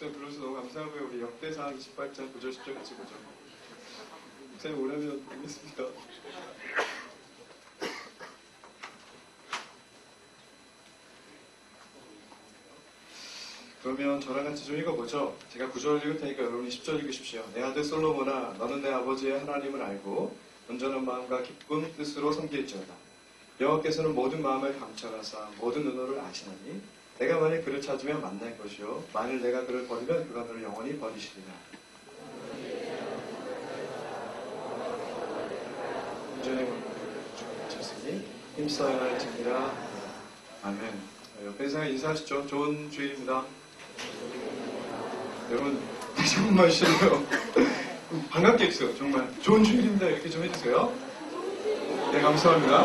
목사님 불러주셔서 너무 감사하고요. 우리 역대상 28장 9절 10절 같이 보죠. 목사님 오라면 되겠습니다. 그러면 저랑 같이 좀 읽어보죠. 제가 9절 읽을 테니까 여러분이 10절 읽으십시오. 내 아들 솔로몬아, 너는 내 아버지의 하나님을 알고 온전한 마음과 기쁜 뜻으로 섬길지어다. 여호와께서는 모든 마음을 감찰하사 모든 의도를 아시나니 내가 만일 그를 찾으면 만날 것이요 만일 내가 그를 버리면 그가 너를 영원히 버리시리라. 온전히 쳤으니 힘써야 할지니라. 아멘. 옆에 세상 인사하시죠. 좋은 주일입니다. 여러분 다시 한 번만 쉬어요. 반갑게 해주세요. 정말 좋은 주일입니다. 이렇게 좀 해주세요. 네, 감사합니다.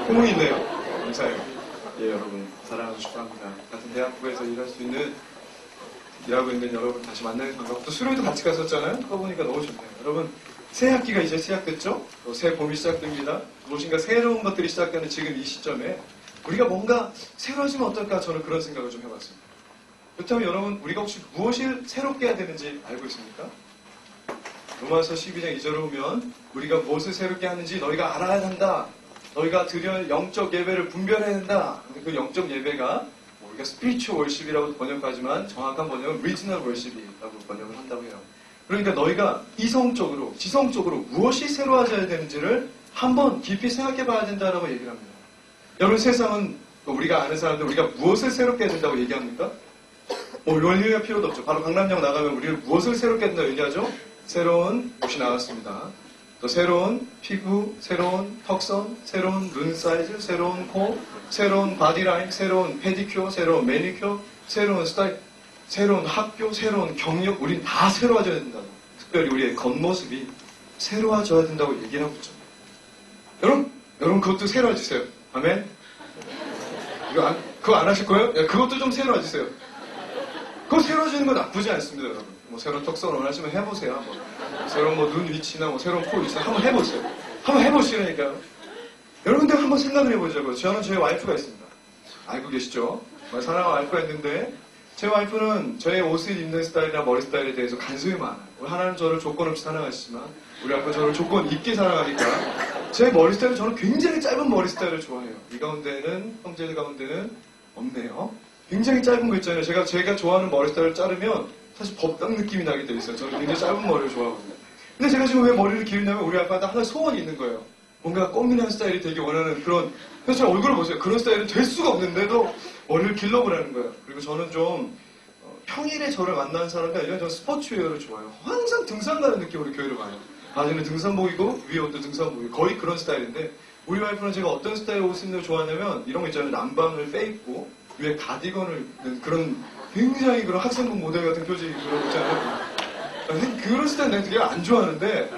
호응이 있네요. 감사해요. 예, 여러분 사랑하고 축하합니다. 같은 대학부에서 일하고 있는 여러분 다시 만나게 반갑고 또 수료도 같이 갔었잖아요. 그거 보니까 너무 좋네요. 여러분 새 학기가 이제 시작됐죠? 또 새 봄이 시작됩니다. 무엇인가 새로운 것들이 시작되는 지금 이 시점에 우리가 뭔가 새로워지면 어떨까 저는 그런 생각을 좀 해봤습니다. 그렇다면 여러분 우리가 혹시 무엇을 새롭게 해야 되는지 알고 있습니까? 로마서 12장 2절을 보면 우리가 무엇을 새롭게 하는지 너희가 알아야 한다. 너희가 드려야 영적 예배를 분별해야 한다. 근데 그 영적 예배가 우리가 스피리추얼 월십이라고 번역하지만 정확한 번역은 리지널 월십이라고 번역을 한다고 해요. 그러니까 너희가 이성적으로 지성적으로 무엇이 새로워져야 되는지를 한번 깊이 생각해 봐야 된다라고 얘기를 합니다. 여러분 세상은 우리가 아는 사람들 우리가 무엇을 새롭게 해야 된다고 얘기합니까? 원리가 필요도 없죠. 바로 강남역 나가면 우리는 무엇을 새롭게 해야 된다고 얘기하죠? 새로운 옷이 나왔습니다. 또 새로운 피부, 새로운 턱선, 새로운 눈 사이즈, 새로운 코, 새로운 바디라인, 새로운 페디큐어, 새로운 매니큐어, 새로운 스타일, 새로운 학교, 새로운 경력, 우린 다 새로워져야 된다고. 특별히 우리의 겉모습이 새로워져야 된다고 얘기를 하고 있죠. 여러분 그것도 새로워지세요. 아멘? 그거 안 하실 거예요? 야, 그것도 좀 새로워지세요. 그거 새로워지는 거 나쁘지 않습니다, 여러분. 뭐 새로운 턱선을 원하시면 해보세요. 한번. 새로운 뭐 눈 위치나 뭐 새로운 코 위치나 한번 해보세요. 한번 해보시라니까요. 여러분들 한번 생각을 해보자고요. 저는 저희 와이프가 있습니다. 알고 계시죠? 사랑하는 와이프가 있는데 제 와이프는 저의 옷을 입는 스타일이나 머리 스타일에 대해서 간섭이 많아요. 하나는 저를 조건 없이 사랑하시지만 우리 와이프는 저를 조건 있게 사랑하니까 제 머리 스타일은 저는 굉장히 짧은 머리 스타일을 좋아해요. 이 가운데는 형제들 가운데는 없네요. 굉장히 짧은 거 있잖아요. 제가 좋아하는 머리 스타일을 자르면 사실 법당 느낌이 나게 돼 있어요. 저는 굉장히 짧은 머리를 좋아하거든요. 근데 제가 지금 왜 머리를 기르냐면 우리 아빠한테 하나 소원이 있는 거예요. 뭔가 꽃미남 스타일이 되게 원하는 그런. 그래서 제 얼굴을 보세요. 그런 스타일은 될 수가 없는데도 머리를 길러보라는 거예요. 그리고 저는 좀 평일에 저를 만나는 사람이 아니라 저는 스포츠웨어를 좋아해요. 항상 등산 가는 느낌으로 교회를 가요. 바지는 등산복이고 위에 옷도 등산복이고 거의 그런 스타일인데 우리 와이프는 제가 어떤 스타일의 옷을 입는 걸 좋아하냐면 이런 거 있잖아요. 남방을 빼입고 위에 가디건을 입는 그런 굉장히 그런 학생복 모델 같은 표지 그런 거 있잖아요. 그런 스타일 내가 되게 안 좋아하는데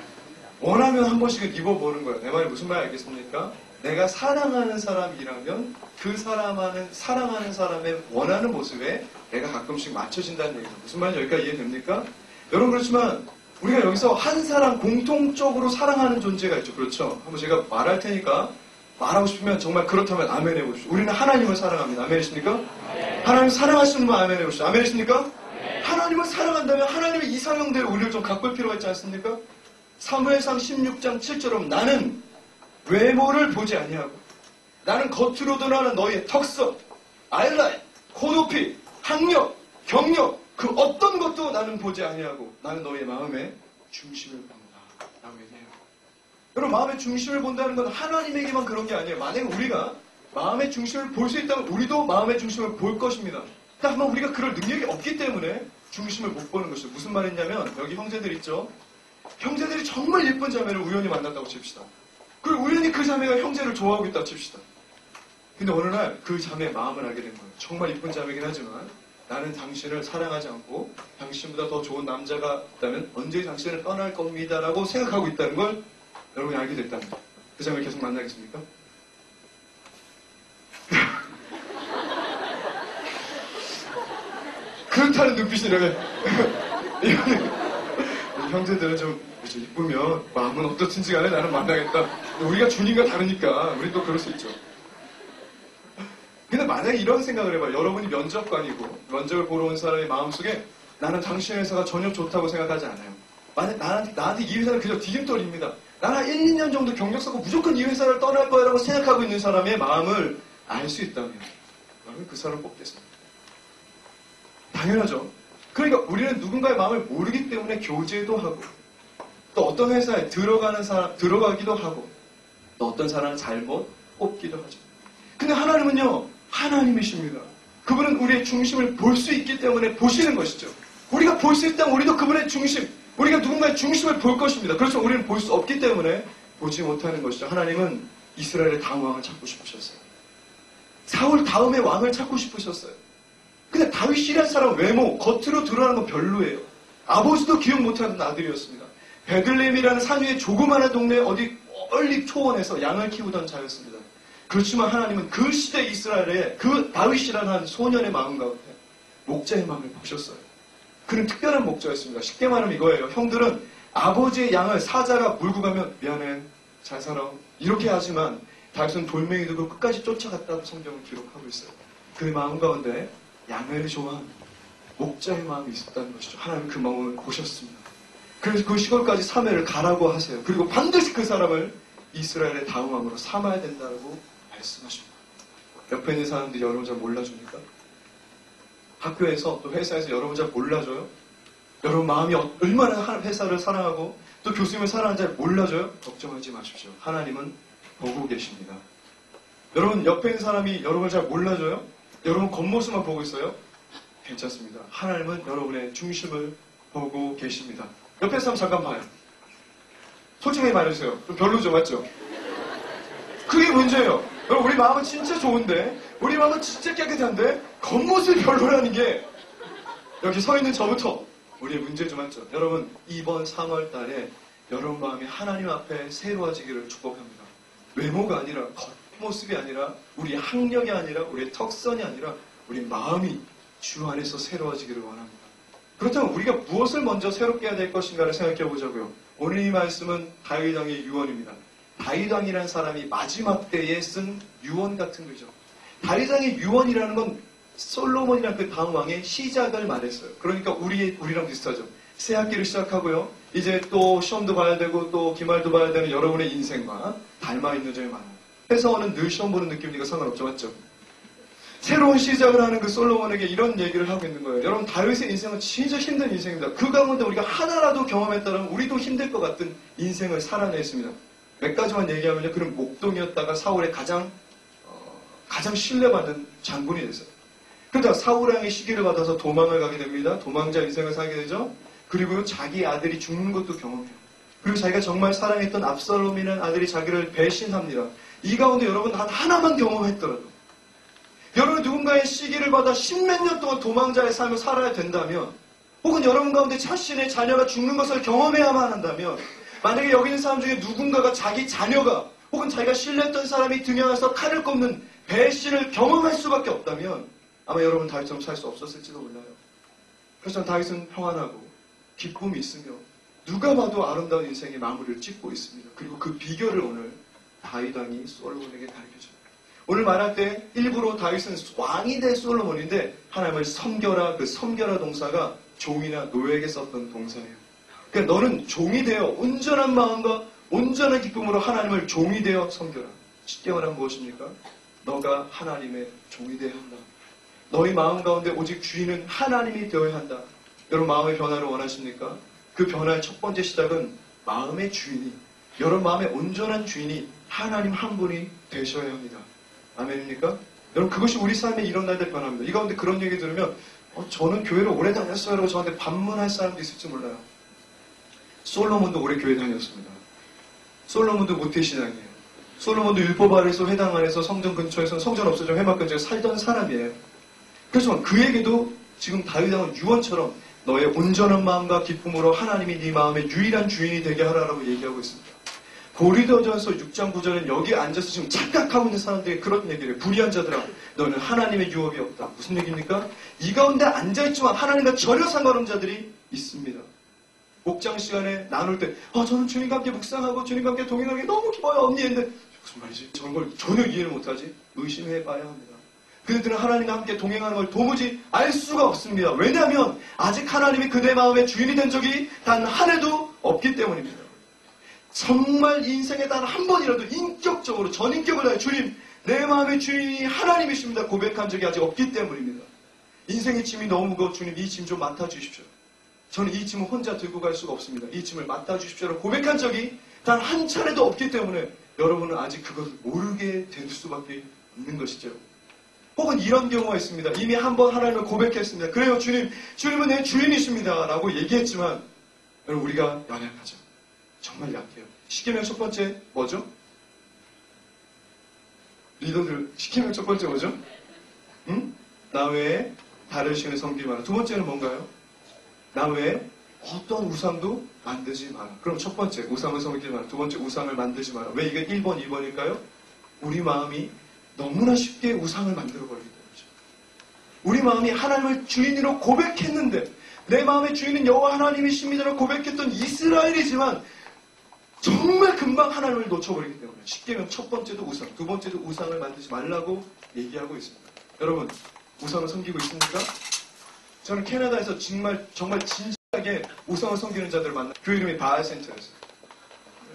원하면 한 번씩은 입어보는 거예요. 내 말이 무슨 말 알겠습니까? 내가 사랑하는 사람이라면 그 사랑하는 사람의 원하는 모습에 내가 가끔씩 맞춰진다는 얘기죠. 무슨 말인지 여기까지 이해됩니까? 여러분 그렇지만 우리가 여기서 한 사람 공통적으로 사랑하는 존재가 있죠. 그렇죠? 한번 제가 말할 테니까 말하고 싶으면 정말 그렇다면 아멘 해보십시오. 우리는 하나님을 사랑합니다. 아멘이십니까? 하나님 사랑하시는 분 아멘 해보십시오. 아멘이십니까? 하나님을 사랑한다면 하나님의 이상형대로 우리를 좀 가꿀 필요가 있지 않습니까? 사무엘상 16장 7절은 나는 외모를 보지 아니하고 나는 겉으로 드러나는 너의 턱선, 아이라인, 코 높이, 학력, 경력 그 어떤 것도 나는 보지 아니하고 나는 너의 마음의 중심을 본다 라고 얘기해요. 여러분 마음의 중심을 본다는 건 하나님에게만 그런 게 아니에요. 만약에 우리가 마음의 중심을 볼 수 있다면 우리도 마음의 중심을 볼 것입니다. 다만 우리가 그럴 능력이 없기 때문에 중심을 못 보는 것이죠. 무슨 말이냐면 여기 형제들 있죠. 형제들이 정말 예쁜 자매를 우연히 만났다고 칩시다. 그리고 우연히 그 자매가 형제를 좋아하고 있다고 칩시다. 근데 어느 날 그 자매의 마음을 알게 된 거예요. 정말 예쁜 자매긴 하지만 나는 당신을 사랑하지 않고 당신보다 더 좋은 남자가 있다면 언제 당신을 떠날 겁니다 라고 생각하고 있다는 걸 여러분이 알게 됐답니다. 그 자매 계속 만나겠습니까? 그렇다는 눈빛이라면 형제들은 좀 이쁘면 마음은 어떻든지 간에 나는 만나겠다. 우리가 주님과 다르니까 우리 또 그럴 수 있죠. 근데 만약에 이런 생각을 해봐요. 여러분이 면접관이고 면접을 보러 온 사람의 마음속에 나는 당신의 회사가 전혀 좋다고 생각하지 않아요. 만약 나한테 이 회사는 그저 디딤돌입니다. 나는 한 1, 2년 정도 경력 쌓고 무조건 이 회사를 떠날 거야라고 생각하고 있는 사람의 마음을 알 수 있다면 여러분 그 사람을 뽑겠습니다. 당연하죠. 그러니까 우리는 누군가의 마음을 모르기 때문에 교제도 하고 또 어떤 회사에 들어가기도 하고 또 어떤 사람을 잘못 뽑기도 하죠. 근데 하나님은요, 하나님이십니다. 그분은 우리의 중심을 볼 수 있기 때문에 보시는 것이죠. 우리가 볼 수 있다면 우리도 그분의 중심, 우리가 누군가의 중심을 볼 것입니다. 그렇죠. 우리는 볼 수 없기 때문에 보지 못하는 것이죠. 하나님은 이스라엘의 다음 왕을 찾고 싶으셨어요. 사울 다음의 왕을 찾고 싶으셨어요. 근데 다윗이라는 사람 외모, 겉으로 드러나는 건 별로예요. 아버지도 기억 못하는 아들이었습니다. 베들레헴이라는 산 위의 조그마한 동네 어디 멀리 초원에서 양을 키우던 자였습니다. 그렇지만 하나님은 그 시대 이스라엘의 그 다윗이라는 한 소년의 마음 가운데 목자의 마음을 보셨어요. 그는 특별한 목자였습니다. 쉽게 말하면 이거예요. 형들은 아버지의 양을 사자가 물고 가면 미안해, 잘 살아. 이렇게 하지만 다윗은 돌멩이 들고 끝까지 쫓아갔다고 성경을 기록하고 있어요. 그 마음 가운데 양을 좋아하는 목자의 마음이 있었다는 것이죠. 하나님은 그 마음을 보셨습니다. 그래서 그 시골까지 3회를 가라고 하세요. 그리고 반드시 그 사람을 이스라엘의 다음 왕으로 삼아야 된다고 말씀하십니다. 옆에 있는 사람들이 여러분 잘 몰라줍니까? 학교에서 또 회사에서 여러분 잘 몰라줘요? 여러분 마음이 얼마나 회사를 사랑하고 또 교수님을 사랑하는지 잘 몰라줘요? 걱정하지 마십시오. 하나님은 보고 계십니다. 여러분 옆에 있는 사람이 여러분을 잘 몰라줘요? 여러분 겉모습만 보고 있어요? 괜찮습니다. 하나님은 여러분의 중심을 보고 계십니다. 옆에 사람 잠깐 봐요. 솔직하게 말해주세요. 좀 별로죠, 맞죠? 그게 문제예요. 여러분 우리 마음은 진짜 좋은데 우리 마음은 진짜 깨끗한데 겉모습이 별로라는 게 여기 서 있는 저부터 우리의 문제죠, 맞죠? 여러분 이번 3월 달에 여러분 마음이 하나님 앞에 새로워지기를 축복합니다. 외모가 아니라 겉모습이 아니라 우리 학력이 아니라 우리의 턱선이 아니라 우리 마음이 주 안에서 새로워지기를 원합니다. 그렇다면 우리가 무엇을 먼저 새롭게 해야 될 것인가를 생각해 보자고요. 오늘 이 말씀은 다윗 왕의 유언입니다. 다윗 왕이라는 사람이 마지막 때에 쓴 유언 같은 거죠. 다윗 왕의 유언이라는 건 솔로몬이라는 그 다음 왕의 시작을 말했어요. 그러니까 우리랑 비슷하죠. 새 학기를 시작하고요. 이제 또 시험도 봐야 되고 또 기말도 봐야 되는 여러분의 인생과 닮아있는 점이 많아요. 회사원은 늘 시험 보는 느낌이니까 상관없죠, 맞죠? 새로운 시작을 하는 그 솔로몬에게 이런 얘기를 하고 있는 거예요. 여러분 다윗의 인생은 진짜 힘든 인생입니다. 그 가운데 우리가 하나라도 경험했다면 우리도 힘들 것 같은 인생을 살아냈습니다. 몇 가지만 얘기하면요. 그는 목동이었다가 사울의 가장 신뢰받는 장군이 됐어요. 그러다 사울 왕의 시기를 받아서 도망을 가게 됩니다. 도망자 인생을 살게 되죠. 그리고 자기 아들이 죽는 것도 경험해요. 그리고 자기가 정말 사랑했던 압살롬이라는 아들이 자기를 배신합니다. 이 가운데 여러분 단 하나만 경험했더라도 여러분 누군가의 시기를 받아 십몇 년 동안 도망자의 삶을 살아야 된다면 혹은 여러분 가운데 자신의 자녀가 죽는 것을 경험해야만 한다면 만약에 여기 있는 사람 중에 누군가가 자기 자녀가 혹은 자기가 신뢰했던 사람이 등에 안에서 칼을 꼽는 배신을 경험할 수밖에 없다면 아마 여러분 다윗처럼 살 수 없었을지도 몰라요. 그래서 다윗은 평안하고 기쁨이 있으며 누가 봐도 아름다운 인생의 마무리를 찍고 있습니다. 그리고 그 비결을 오늘 다윗 왕이 솔로몬에게 가르쳐줍니다. 오늘 말할 때 일부러 다윗은 왕이 될 솔로몬인데 하나님을 섬겨라, 그 섬겨라 동사가 종이나 노예에게 썼던 동사예요. 그러니까 너는 종이 되어 온전한 마음과 온전한 기쁨으로 하나님을 종이 되어 섬겨라. 쉽게 말하면 무엇입니까? 너가 하나님의 종이 되어야 한다. 너희 마음 가운데 오직 주인은 하나님이 되어야 한다. 여러분 마음의 변화를 원하십니까? 그 변화의 첫 번째 시작은 마음의 주인이, 여러분 마음의 온전한 주인이 하나님 한 분이 되셔야 합니다. 아멘입니까? 여러분 그것이 우리 삶에 일어날 때 변합니다. 이 가운데 그런 얘기 들으면 저는 교회를 오래 다녔어요 라고 저한테 반문할 사람도 있을지 몰라요. 솔로몬도 오래 교회 다녔습니다. 솔로몬도 모태신앙이에요. 솔로몬도 율법 아래서 회당 안에서 성전 근처에서 성전 없어져 회막 근처에 살던 사람이에요. 그렇지만 그에게도 지금 다윗 왕은 유언처럼 너의 온전한 마음과 기쁨으로 하나님이 네 마음의 유일한 주인이 되게 하라라고 얘기하고 있습니다. 고린도전서 6장 9절은 여기 앉아서 지금 착각하고 있는 사람들이 그런 얘기를 해요. 불의한 자들아 너는 하나님의 유업이 없다. 무슨 얘기입니까? 이 가운데 앉아있지만 하나님과 전혀 상관없는 자들이 있습니다. 목장 시간에 나눌 때 저는 주님과 함께 묵상하고 주님과 함께 동행하는 게 너무 기뻐요 언니 했는데 무슨 말이지? 저런 걸 전혀 이해를 못하지? 의심해봐야 합니다. 그들은 하나님과 함께 동행하는 걸 도무지 알 수가 없습니다. 왜냐하면 아직 하나님이 그대 마음의 주인이 된 적이 단 한 해도 없기 때문입니다. 정말 인생에 단 한 번이라도 인격적으로 전인격을 다해 주님, 내 마음의 주인이 하나님이십니다 고백한 적이 아직 없기 때문입니다. 인생의 짐이 너무 무거워 주님 이 짐 좀 맡아주십시오. 저는 이 짐을 혼자 들고 갈 수가 없습니다. 이 짐을 맡아주십시오라고 고백한 적이 단 한 차례도 없기 때문에 여러분은 아직 그것을 모르게 될 수밖에 없는 것이죠. 혹은 이런 경우가 있습니다. 이미 한 번 하나님을 고백했습니다. 그래요 주님, 주님은 내 주인이십니다 라고 얘기했지만 여러분 우리가 연약하죠. 정말 약해요. 십계명 첫 번째 뭐죠? 리더들 십계명 첫 번째 뭐죠? 응? 나 외에 다른 신을 섬기지 마라. 두 번째는 뭔가요? 나 외에 어떤 우상도 만들지 마라. 그럼 첫 번째 우상을 섬기지 마라. 두 번째 우상을 만들지 마라. 왜 이게 1번, 2번일까요? 우리 마음이 너무나 쉽게 우상을 만들어버리기 때문이죠. 우리 마음이 하나님을 주인으로 고백했는데 내 마음의 주인은 여호와 하나님이십니다라고 고백했던 이스라엘이지만 정말 금방 하나님을 놓쳐버리기 때문에 십계명 첫 번째도 우상, 두 번째도 우상을 만들지 말라고 얘기하고 있습니다. 여러분 우상을 섬기고 있습니까? 저는 캐나다에서 정말 진지하게 우상을 섬기는 자들을 만나. 그 이름이 바알센터였어요.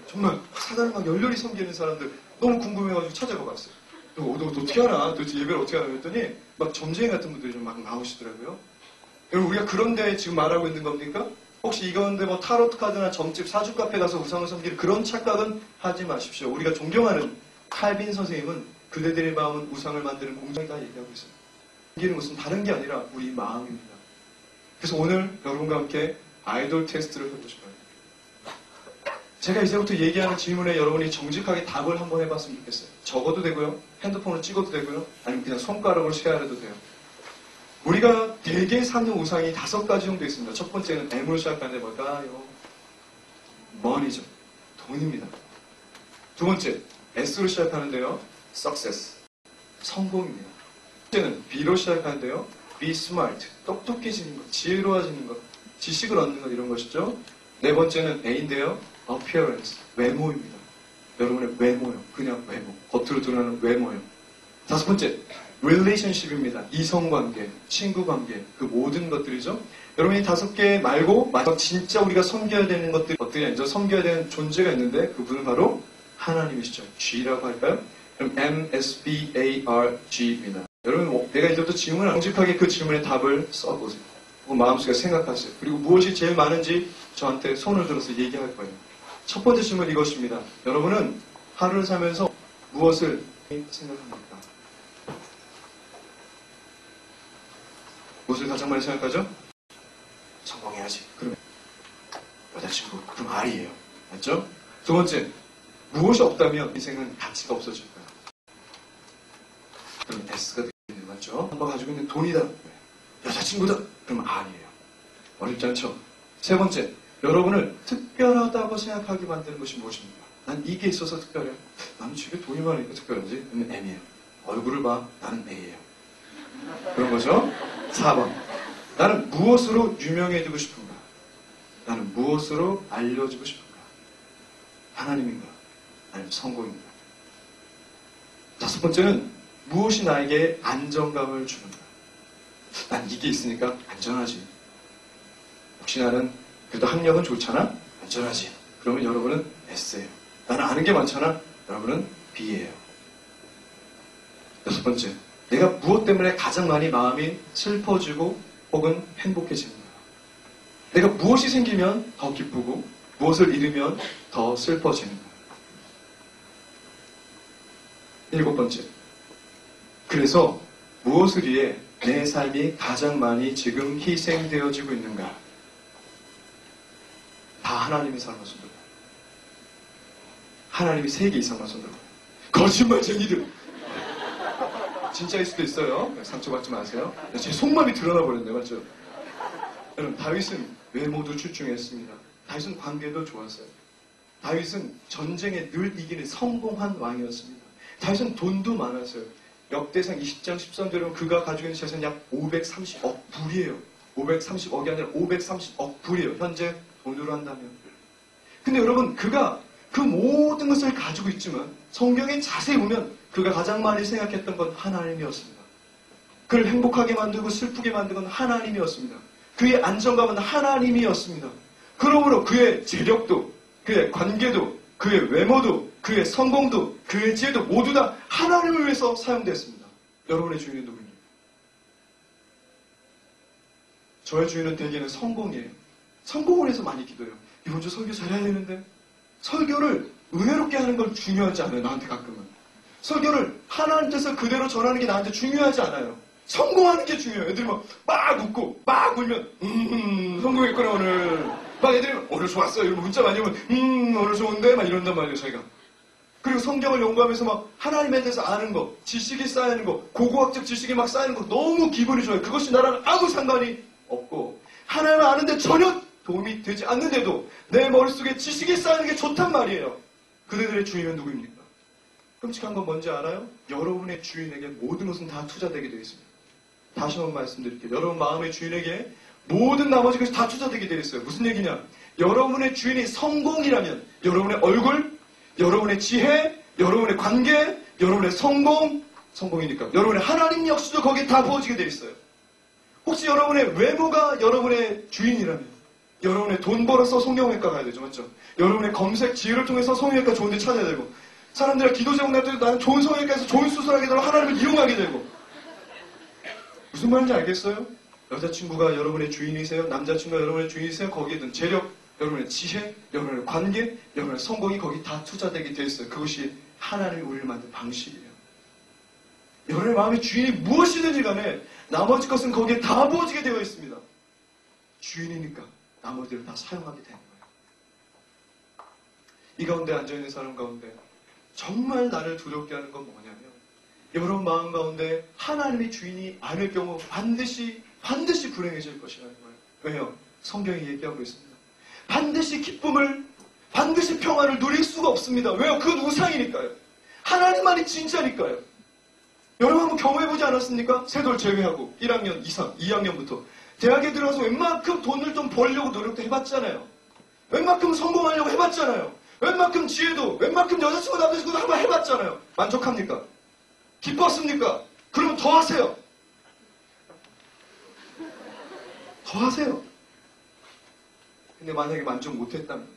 정말 사단을 막 열렬히 섬기는 사람들 너무 궁금해가지고 찾아가 봤어요. 너 어떻게 하나? 도대체 예배를 어떻게 하나? 했더니 막 점쟁이 같은 분들이 좀 막 나오시더라고요. 여러분 우리가 그런데 지금 말하고 있는 겁니까? 혹시 이건데 뭐 타로트 카드나 점집 사주 카페 가서 우상을 섬기는 그런 착각은 하지 마십시오. 우리가 존경하는 칼빈 선생님은 그대들의 마음은 우상을 만드는 공장이다 얘기하고 있어요. 섬기는 것은 다른 게 아니라 우리 마음입니다. 그래서 오늘 여러분과 함께 아이돌 테스트를 해보고 싶어요. 제가 이제부터 얘기하는 질문에 여러분이 정직하게 답을 한번 해봤으면 좋겠어요. 적어도 되고요. 핸드폰으로 찍어도 되고요. 아니면 그냥 손가락으로 쉐어해도 돼요. 우리가 대개 삼는 우상이 5가지 정도 있습니다. 첫 번째는 M으로 시작하는데 뭘까요? money죠. 돈입니다. 두 번째, S로 시작하는데요. success. 성공입니다. 첫 번째는 B로 시작하는데요. be smart. 똑똑해지는 것, 지혜로워지는 것, 지식을 얻는 것 이런 것이죠. 네 번째는 A인데요. appearance. 외모입니다. 여러분의 외모요. 그냥 외모. 겉으로 드러나는 외모요. 다섯 번째, relationship입니다. 이성관계, 친구관계, 그 모든 것들이죠. 여러분 이 5개 말고 마지막 진짜 우리가 섬겨야 되는 것들이 어떻게 아니죠? 섬겨야 되는 존재가 있는데 그분은 바로 하나님이시죠. G라고 할까요? 그럼 MSBARG입니다. 여러분 내가 이제부터 질문을 정직하게 그 질문에 답을 써보세요. 혹은 마음속에 생각하세요. 그리고 무엇이 제일 많은지 저한테 손을 들어서 얘기할 거예요. 첫 번째 질문 이것입니다. 여러분은 하루를 살면서 무엇을 생각합니까? 무엇을 가장 많이 생각하죠? 성공해야지. 그러면 여자친구, 그럼 R이에요. 맞죠? 두 번째, 무엇이 없다면 인생은 가치가 없어질 거예요. 그럼 S가 되겠네요. 맞죠? 한번 가지고 있는 돈이다. 여자친구다. 그럼 R이에요. 어렵지 않죠? 세 번째, 여러분을 특별하다고 생각하게 만드는 것이 무엇입니까? 난 이게 있어서 특별해. 나는 집에 돈이 많으니까 특별하지. 그러면 M이에요. 얼굴을 봐. 나는 A예요. 그런 거죠? 4번. 나는 무엇으로 유명해지고 싶은가? 나는 무엇으로 알려지고 싶은가? 하나님인가? 아니면 성공인가? 다섯 번째는 무엇이 나에게 안정감을 주는가? 난 이게 있으니까 안전하지. 혹시 나는 그래도 학력은 좋잖아? 안전하지. 그러면 여러분은 S예요. 나는 아는 게 많잖아? 여러분은 B예요. 여섯 번째. 내가 무엇 때문에 가장 많이 마음이 슬퍼지고 혹은 행복해지는가? 내가 무엇이 생기면 더 기쁘고 무엇을 잃으면 더 슬퍼지는가? 일곱 번째. 그래서 무엇을 위해 내 삶이 가장 많이 지금 희생되어지고 있는가? 다 하나님이 삶을 손들어요. 하나님이 3개 이상만 손들어요. 거짓말쟁이들! 진짜일 수도 있어요. 상처받지 마세요. 제 속마음이 드러나 버렸네, 맞죠? 여러분, 다윗은 외모도 출중했습니다. 다윗은 관계도 좋았어요. 다윗은 전쟁에 늘 이기는 성공한 왕이었습니다. 다윗은 돈도 많았어요. 역대상 20장 13절에 그가 가지고 있는 재산이 약 530억 불이에요. 530억이 아니라 530억 불이에요. 현재 돈으로 한다면. 근데 여러분, 그가 그 모든 것을 가지고 있지만 성경에 자세히 보면 그가 가장 많이 생각했던 건 하나님이었습니다. 그를 행복하게 만들고 슬프게 만든 건 하나님이었습니다. 그의 안정감은 하나님이었습니다. 그러므로 그의 재력도, 그의 관계도, 그의 외모도, 그의 성공도, 그의 지혜도 모두 다 하나님을 위해서 사용됐습니다. 여러분의 주인은 누구입니까? 저의 주인은 대개는 성공이에요. 성공을 위해서 많이 기도해요. 이번 주 설교 잘해야 되는데 설교를 은혜롭게 하는 걸 중요하지 않아요. 나한테 가끔은. 설교를 하나님께서 그대로 전하는 게 나한테 중요하지 않아요. 성공하는 게 중요해요. 애들이 막 웃고 막 울면 성공했구나 오늘. 막 애들이 오늘 좋았어 이러면 문자 많이 오면 오늘 좋은데 막 이런단 말이에요. 저희가. 그리고 성경을 연구하면서 막 하나님에 대해서 아는 거, 지식이 쌓이는 거, 고고학적 지식이 막 쌓이는 거 너무 기분이 좋아요. 그것이 나랑 아무 상관이 없고 하나님을 아는데 전혀 도움이 되지 않는데도 내 머릿속에 지식이 쌓이는 게 좋단 말이에요. 그대들의 주인은 누구입니까? 끔찍한 건 뭔지 알아요? 여러분의 주인에게 모든 것은 다 투자되게 되어 있습니다. 다시 한번 말씀드릴게요. 여러분 마음의 주인에게 모든 나머지 것이 다 투자되게 되어 있어요. 무슨 얘기냐? 여러분의 주인이 성공이라면 여러분의 얼굴, 여러분의 지혜, 여러분의 관계, 여러분의 성공이니까 여러분의 하나님 역시도 거기에 다 부어지게 되어 있어요. 혹시 여러분의 외모가 여러분의 주인이라면 여러분의 돈 벌어서 성형외과 가야 되죠. 맞죠? 여러분의 검색 지혜를 통해서 성형외과 좋은 데 찾아야 되고 사람들이 기도 제목 날 때도 나는 좋은 성형외과에서 좋은 수술하게 되고 하나님을 이용하게 되고 무슨 말인지 알겠어요? 여자친구가 여러분의 주인이세요? 남자친구가 여러분의 주인이세요? 거기에 든 재력, 여러분의 지혜, 여러분의 관계, 여러분의 성공이 거기 다 투자되게 되어 있어요. 그것이 하나님이 우리를 만든 방식이에요. 여러분의 마음의 주인이 무엇이든지 간에 나머지 것은 거기에 다 부어지게 되어 있습니다. 주인이니까 나머지를 다 사용하게 되는 거예요. 이 가운데 앉아있는 사람 가운데 정말 나를 두렵게 하는 건 뭐냐면 여러분 마음 가운데 하나님의 주인이 아닐 경우 반드시 불행해질 것이라는 거예요. 왜요? 성경이 얘기하고 있습니다. 반드시 기쁨을, 반드시 평안을 누릴 수가 없습니다. 왜요? 그건 우상이니까요. 하나님만이 진짜니까요. 여러분 한번 경험해보지 않았습니까? 세돌 제외하고 1학년 이상, 2학년부터 대학에 들어가서 웬만큼 돈을 좀 벌려고 노력도 해봤잖아요. 웬만큼 성공하려고 해봤잖아요. 웬만큼 지혜도, 웬만큼 여자친구 남자친구도 한번 해봤잖아요. 만족합니까? 기뻤습니까? 그러면 더 하세요. 더 하세요. 근데 만약에 만족 못했다면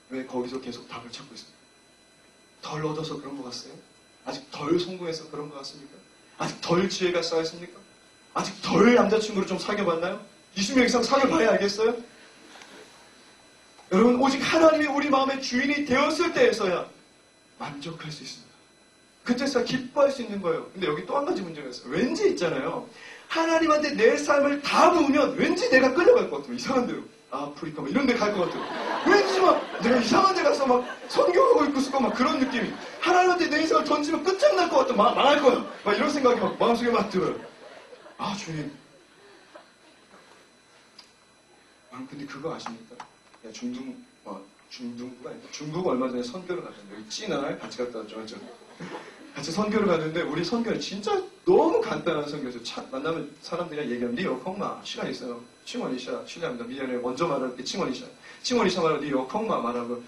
왜 거기서 계속 답을 찾고 있습니까? 덜 얻어서 그런 것 같아요? 아직 덜 성공해서 그런 것 같습니까? 아직 덜 지혜가 쌓였습니까? 아직 덜 남자친구를 좀 사귀어봤나요? 20명 이상 사귀어봐야 알겠어요? 여러분 오직 하나님이 우리 마음의 주인이 되었을 때에서야 만족할 수 있습니다. 그때서야 기뻐할 수 있는 거예요. 근데 여기 또 한 가지 문제가 있어요. 왠지 있잖아요. 하나님한테 내 삶을 다 부으면 왠지 내가 끌려갈 것 같아요. 이상한 데로. 아프리카 뭐 이런 데 갈 것 같아요. 왠지 막 내가 이상한 데 가서 막 선교하고 있고 싶고 막 그런 느낌이. 하나님한테 내 인생을 던지면 끝장날 것 같아. 망할 거야. 막 이런 생각이 막 마음속에 막 들어요. 아 주님. 근데 그거 아십니까? 중등부가 아니라 중국 얼마 전에 선교를 갔는데 여기 찌날 같이 갔다 왔죠. 맞죠? 같이 선교를 갔는데 우리 선교는 진짜 너무 간단한 선교죠. 만나면 사람들이랑 얘기하면 니요 콩마 시간 있어요. 칭원이샤 실례합니다. 미안해 먼저 말할 때 칭원이샤 말하고 니요 콩마 말하고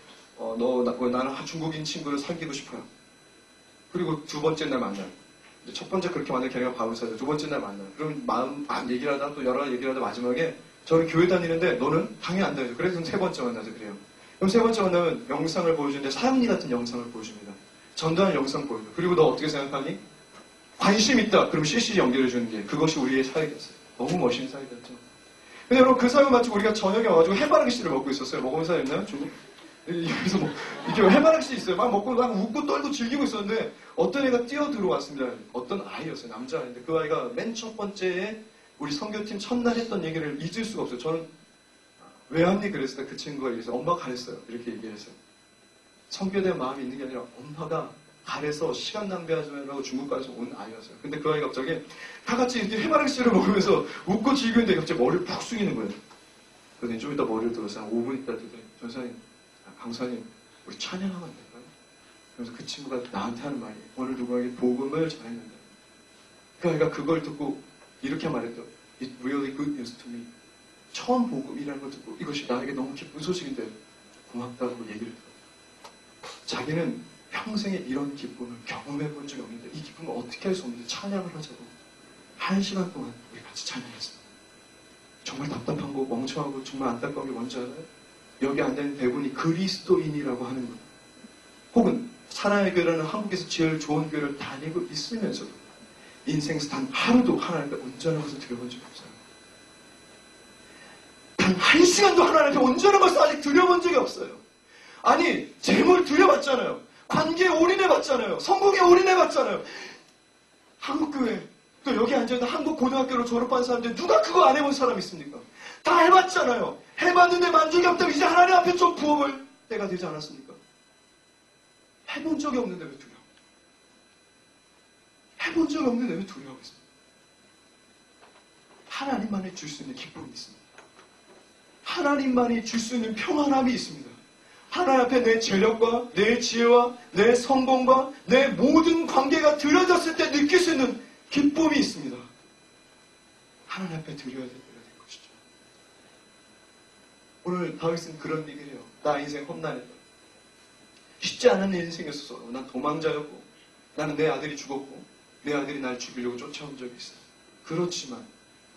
나는 중국인 친구를 사귀고 싶어요. 그리고 두 번째 날 만나요. 첫 번째 그렇게 만나면 걔네가 밥을 사죠. 두 번째 날 만나요. 그럼 마음 얘기를 하다 또 여러 가지 얘기를 하다 마지막에 저는 교회 다니는데 너는 당연히 안 다니죠. 그래서 세 번째 만나죠. 그래요. 그럼 세 번째 만나면 영상을 보여주는데 사형리 같은 영상을 보여줍니다. 전도하는 영상 보여줘. 그리고 너 어떻게 생각하니? 관심 있다. 그럼 CC 연결해주는 게 그것이 우리의 사역이었어요. 너무 멋있는 사역이었죠. 근데 여러분 그 사역 마치고 우리가 저녁에 와가지고 해바라기씨를 먹고 있었어요. 먹으면서 했나요? 중국? 여기서 뭐 이렇게 해바라기씨 있어요. 막 먹고 막 웃고 떨고 즐기고 있었는데 어떤 애가 뛰어 들어왔습니다. 어떤 아이였어요. 남자아이인데 그 아이가 맨 첫 번째에 우리 선교팀 첫날 했던 얘기를 잊을 수가 없어요. 저는 왜 왔니? 그랬을 때 그 친구가 얘기해서 엄마가 가랬어요. 이렇게 얘기했어요. 선교에 대한 마음이 있는 게 아니라 엄마가 가래서 시간 낭비하지 말라고 중국까지 온 아이였어요. 근데 그 아이가 갑자기 다 같이 이렇게 해바라기씨를 먹으면서 웃고 즐기는데 갑자기 머리를 푹 숙이는 거예요. 그런데 좀 이따 머리를 들어서 한 5분 있다 하더니 전사님, 강사님 우리 찬양하면 안 될까요? 그래서 그 친구가 나한테 하는 말이 오늘 누구에게 복음을 전했는데 그 아이가 그걸 듣고 이렇게 말했죠. It really good news to me. 처음 복음이라는 걸 듣고 이것이 나에게 너무 기쁜 소식인데 고맙다고 얘기를 들어요. 자기는 평생에 이런 기쁨을 경험해 본 적이 없는데 이 기쁨을 어떻게 할 수 없는데 찬양을 하자고 1시간 동안 우리 같이 찬양했습니다. 정말 답답한 거, 멍청하고 정말 안타까운 게 뭔지 알아요? 여기 앉아있는 대부분이 그리스도인이라고 하는 것. 혹은 사랑의 교회라는 한국에서 제일 좋은 교회를 다니고 있으면서도 인생에서 단 하루도 하나님 앞에 온전한 것을 드려본 적이 없어요. 단 1시간도 하나님 앞에 온전한 것을 아직 드려본 적이 없어요. 아니, 재물 드려봤잖아요. 관계에 올인해봤잖아요. 성공에 올인해봤잖아요. 한국교회, 또 여기 앉아있는 한국 고등학교로 졸업한 사람들 누가 그거 안 해본 사람 있습니까? 다 해봤잖아요. 해봤는데 만족이 없다면 이제 하나님 앞에 좀 부어볼 때가 되지 않았습니까? 해본 적이 없는데 왜 두려워? 해본 적이 없는데 왜 두려워하겠습니까? 하나님만이 줄 수 있는 기쁨이 있습니다. 하나님만이 줄 수 있는 평안함이 있습니다. 하나님 앞에 내 재력과 내 지혜와 내 성공과 내 모든 관계가 드려졌을 때 느낄 수 있는 기쁨이 있습니다. 하나님 앞에 드려야 될 때가 된 것이죠. 오늘 다윗은 그런 얘기를 해요. 나 인생 험난했다. 쉽지 않은 인생이었어. 난 도망자였고 나는 내 아들이 죽었고 내 아들이 날 죽이려고 쫓아온 적이 있어. 그렇지만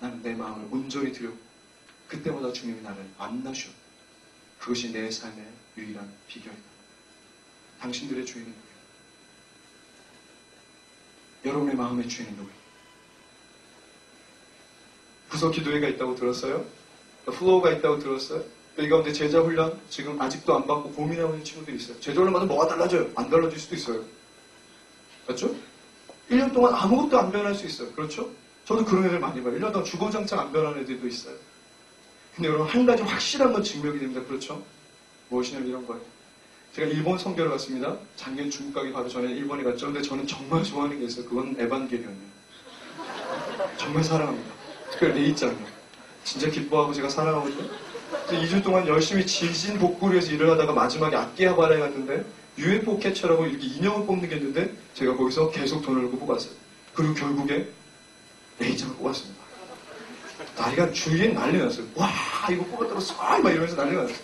나는 내 마음을 온전히 드렸고 그때마다 주님이 나를 만나셨다. 그것이 내 삶의 유일한 비결이다. 당신들의 주인은 누구예요? 여러분의 마음의 주인은 누구예요? 부서 기도회가 있다고 들었어요? 플로우가 있다고 들었어요? 이 가운데 제자 훈련 지금 아직도 안 받고 고민하고 있는 친구들이 있어요. 제자 훈련 받으면 뭐가 달라져요? 안 달라질 수도 있어요. 맞죠? 1년 동안 아무것도 안 변할 수 있어요. 그렇죠? 저도 그런 애들 많이 봐요. 1년 동안 주거장창 안 변하는 애들도 있어요. 근데 여러분 한 가지 확실한 건 증명이 됩니다. 그렇죠? 무엇이냐면 이런 거예요. 제가 일본 선교를 갔습니다. 작년 중국 가기 바로 전에 일본에 갔죠. 근데 저는 정말 좋아하는 게 있어요. 그건 에반게리온이에요. 정말 사랑합니다. 특별히 레이짱이요. 진짜 기뻐하고 제가 사랑하거든요. 2주 동안 열심히 지진 복구를 일을 하다가 마지막에 아키하바라에 갔는데 UFO 캐쳐라고 이렇게 인형을 뽑는 게 있는데 제가 거기서 계속 돈을 넣고 뽑았어요. 그리고 결국에 레이짱을 뽑았습니다. 다리가 주위에 난리 났어요. 와 이거 뽑았다고 쏴 막 이러면서 난리가 났어요.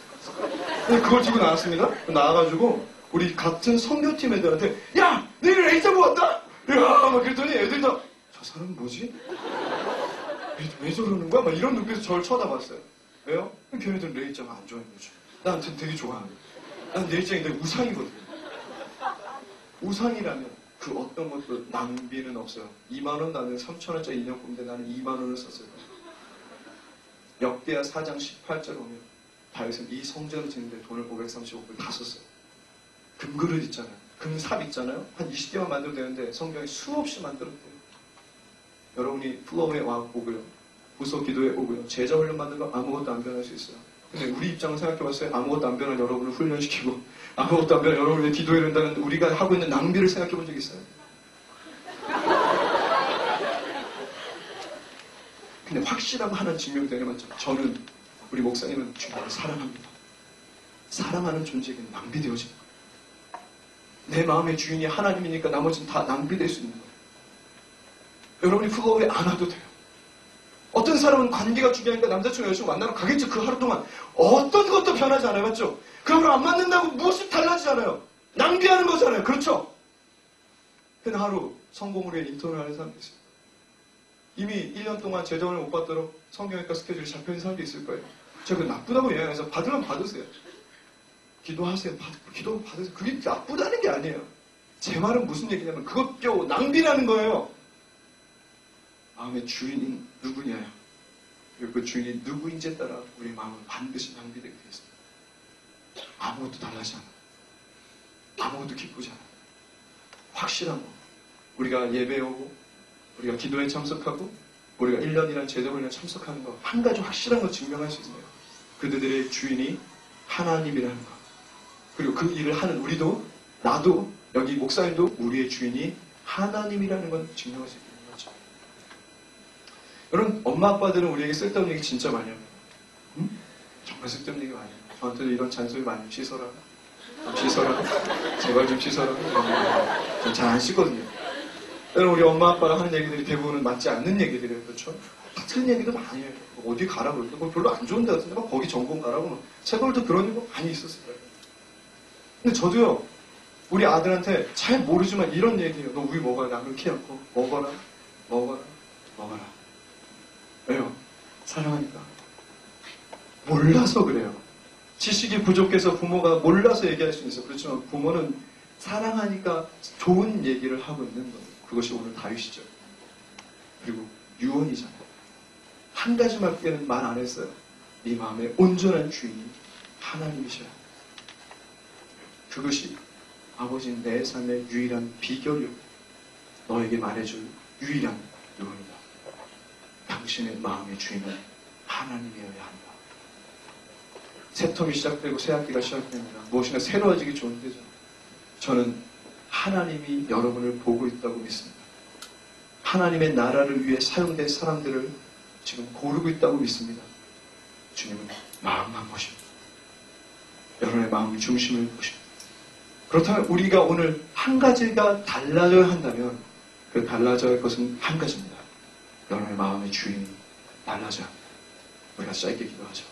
근데 그걸 들고 나왔습니다. 나와가지고 우리 같은 선교팀 애들한테 야! 내가 레이짱 뽑았다! 야! 막 그랬더니 애들이 다 저 사람 뭐지? 왜 저러는 거야? 막 이런 눈빛으로 저를 쳐다봤어요. 왜요? 걔네들은 레이짱을 안 좋아하는 거죠. 나한테 되게 좋아하는 거예요. 난 레이짱이 내 우상이거든요. 우상이라면 그 어떤 것도 낭비는 없어요. 2만원 나는 3,000원짜리 인형 뽑는데 나는 2만원을 썼어요. 역대하 4장 18절 보면 다윗은 이 성전을 짓는데 돈을 535불 다 썼어요. 금그릇 있잖아요. 금삽 있잖아요. 한 20개만 만들면 되는데 성경에 수없이 만들었대요. 여러분이 플로우에 와보고요. 부서 기도에 오고요. 제자 훈련 받는 거 아무것도 안 변할 수 있어요. 근데 우리 입장을 생각해봤어요. 아무것도 안 변한 여러분을 훈련시키고 아무것도 안 변한 여러분을 기도에 이른다는 우리가 하고 있는 낭비를 생각해본 적 있어요? 근데 확실하고 하나는 증명이 되는 맞죠? 저는 우리 목사님은 주님을 사랑합니다. 사랑하는 존재에게는 낭비되어진 거예요. 내 마음의 주인이 하나님이니까 나머지는 다 낭비될 수 있는 거예요. 여러분이 플로우에 안 와도 돼요. 어떤 사람은 관계가 중요하니까 남자친구 여자친구 만나러 가겠죠. 그 하루 동안 어떤 것도 변하지 않아요. 맞죠? 그 하루 안 맞는다고 무엇이 달라지잖아요. 낭비하는 거잖아요. 그렇죠? 근데 하루 성공을 위해 인턴을 하는 사람도 있어요. 이미 1년 동안 제자훈련 못 받도록 성경외과 스케줄이 잡혀있는 사람도 있을 거예요. 제가 그 나쁘다고 이야기해서 받으면 받으세요. 기도하세요. 기도 받으세요. 그게 나쁘다는 게 아니에요. 제 말은 무슨 얘기냐면 그것 겨우 낭비라는 거예요. 마음의 주인이 누구냐? 그리고 그 주인이 누구인지에 따라 우리 마음은 반드시 낭비되게 되어 있습니다. 아무것도 달라지 않아. 아무것도 기쁘지 않아. 확실한 거. 우리가 예배 오고 우리가 기도에 참석하고 우리가 1년이란 제자훈련에 참석하는 거 한 가지 확실한 거 증명할 수 있어요. 그들의 주인이 하나님이라는 거. 그리고 그 일을 하는 우리도 나도 여기 목사님도 우리의 주인이 하나님이라는 건 증명할 수 있는 거죠. 여러분 엄마 아빠들은 우리에게 쓸데없는 얘기 진짜 많이 합니다. 응? 정말 쓸데없는 얘기 많이 해요. 저한테도 이런 잔소리 많이 해요. 씻어라. 좀 씻어라. 제발 좀 씻어라. 전 잘 안 씻거든요. 여러분 우리 엄마 아빠가 하는 얘기들이 대부분은 맞지 않는 얘기들이에요. 그렇죠? 틀린 얘기도 많이 해요. 어디 가라 그럴때 별로 안 좋은 데 같은데 막 거기 전공 가라고 세월도 그런 일도 많이 있었어요. 근데 저도요 우리 아들한테 잘 모르지만 이런 얘기예요. 너 우유 먹어야 나 그렇게 않고 먹어라. 먹어라. 왜요? 사랑하니까. 몰라서 그래요. 지식이 부족해서 부모가 몰라서 얘기할 수 있어요. 그렇지만 부모는 사랑하니까 좋은 얘기를 하고 있는 거예요. 그것이 오늘 다윗이죠. 그리고 유언이잖아요. 한 가지밖에는 말 안 했어요. 네 마음의 온전한 주인이 하나님이셔야. 그것이 아버지 내 삶의 유일한 비결이요. 너에게 말해줄 유일한 유언이다. 당신의 마음의 주인은 하나님이어야 한다. 새 텀이 시작되고 새 학기가 시작됩니다. 무엇이나 새로워지기 좋은 때죠. 저는 하나님이 여러분을 보고 있다고 믿습니다. 하나님의 나라를 위해 사용된 사람들을 지금 고르고 있다고 믿습니다. 주님은 마음만 보십니다. 여러분의 마음 중심을 보십니다. 그렇다면 우리가 오늘 한 가지가 달라져야 한다면 그 달라져야 할 것은 한 가지입니다. 여러분의 마음의 주인이 달라져야 합니다. 우리가 짧게 기도하죠.